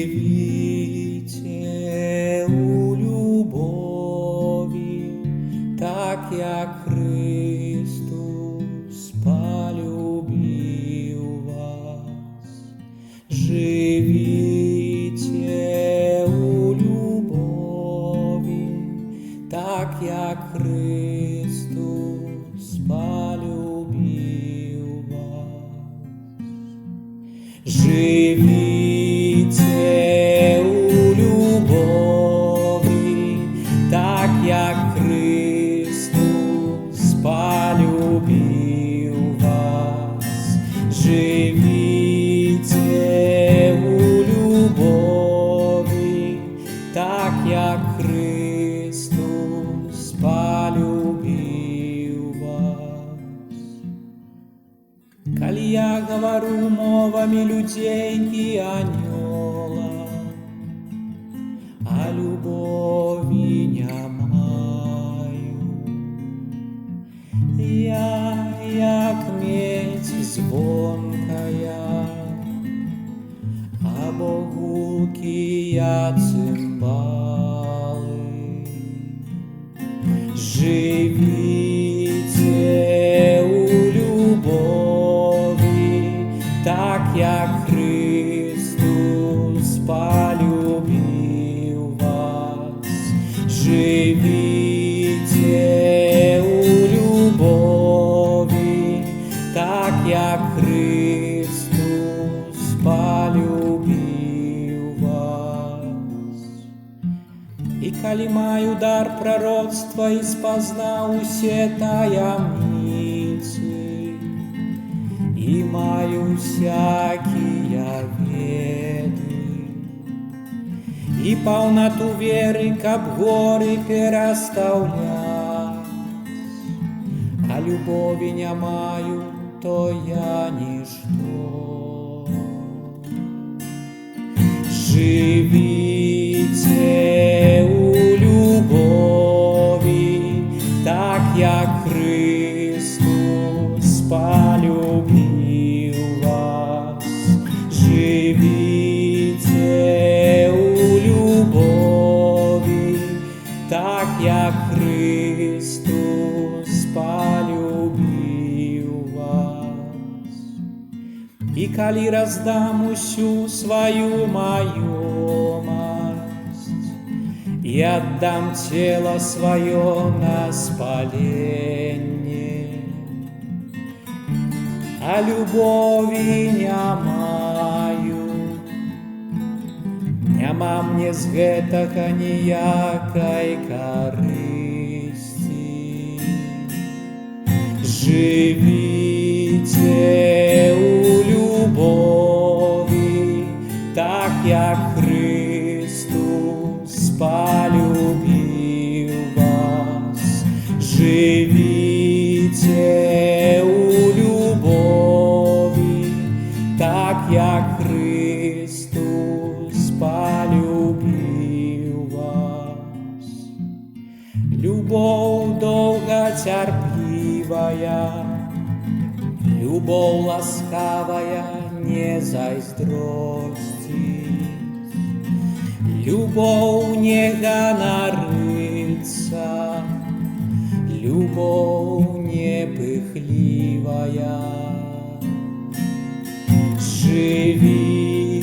Живіть у любові, так як Христос полюбив вас. Живіть у любові, так як Христос полюбив вас. Живіть у любові, так як Христос полюбив вас. Живіть у любові, так як Христос полюбив вас. Коли я говорю мовами людей и анёлов, а любови не маю, я як медь звонкая, або гулкие цимбалы. Живите у любови, так як Христос полюбив вас. Живите у любови, так як Христос полюбив вас. И коли маю дар пророцтва и спознал усе таямницы, и маю всякие веды, и полноту веры, как горы переставлять, а любови не маю, то я ничто. Живите у любови, так як Христос полюбив вас. Живите у любови, так як Христос полюбив вас. И коли раздам усю свою маемость и отдам тело свое на спаление, а любови не маю, нема мне з гэтага ніякай карысці. Живите у любови, так як Христос полюбив вас. Живите у любови, так як Христос полюбив вас. Любовь долготерпливая, любовь ласкавая, не зайздрости, любовь не гонорится, любовь не пыхливая. Живите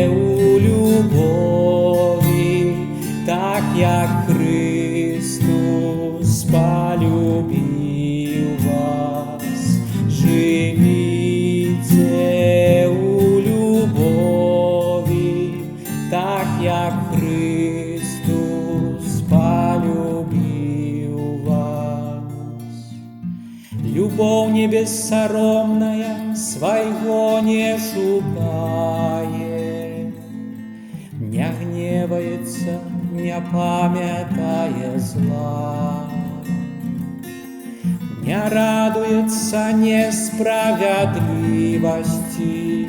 у любови, так як Христос полюбив вас. Живите у любови, так як Христос полюбив вас. Любовь не бессоромная, своего не шукает, не памятае зла, не радуется несправедливости,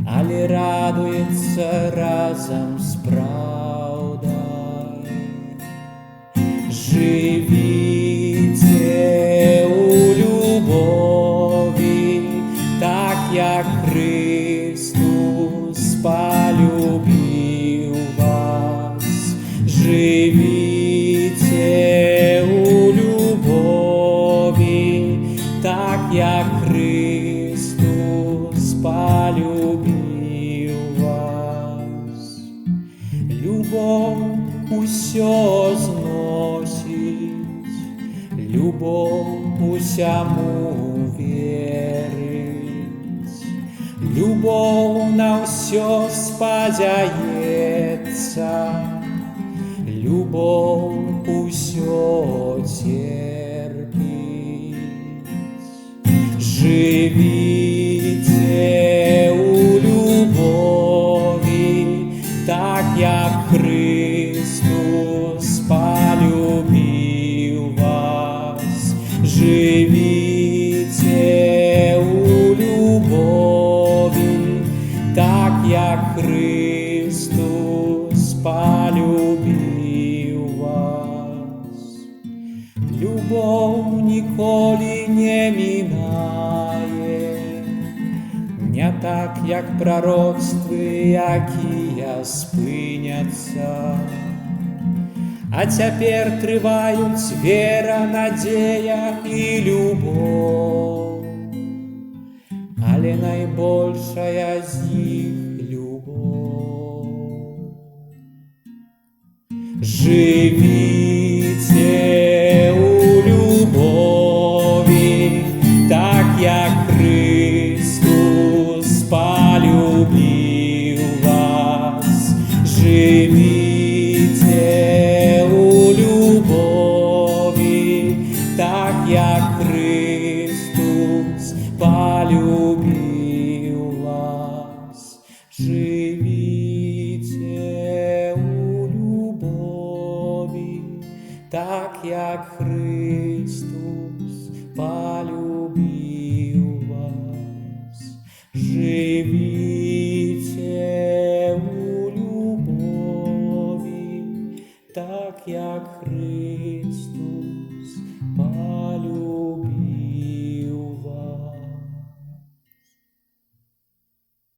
але радуется разом с правдой. Живите у любови, так як Христос полюбил вас. Живите у любови, так як Христос полюбил вас. Любовь усё зносить, любовь усяму верить, любовь на всё спадзяецца, любовь усё терпить. Живите у любови, так як Христос полюбил вас. Живите у любови, так як Христос полюбил вас. Любовь ніколи не минає, не так, як пророцтвы, якія спыняцца. А цяпер трываюць вера, надзея і любоў, але найбольшая з іх любоў. Живите у любови, так як Христос полюбил вас. Живите у любови, так як Христос полюбил вас. Живите у любови, так як Христос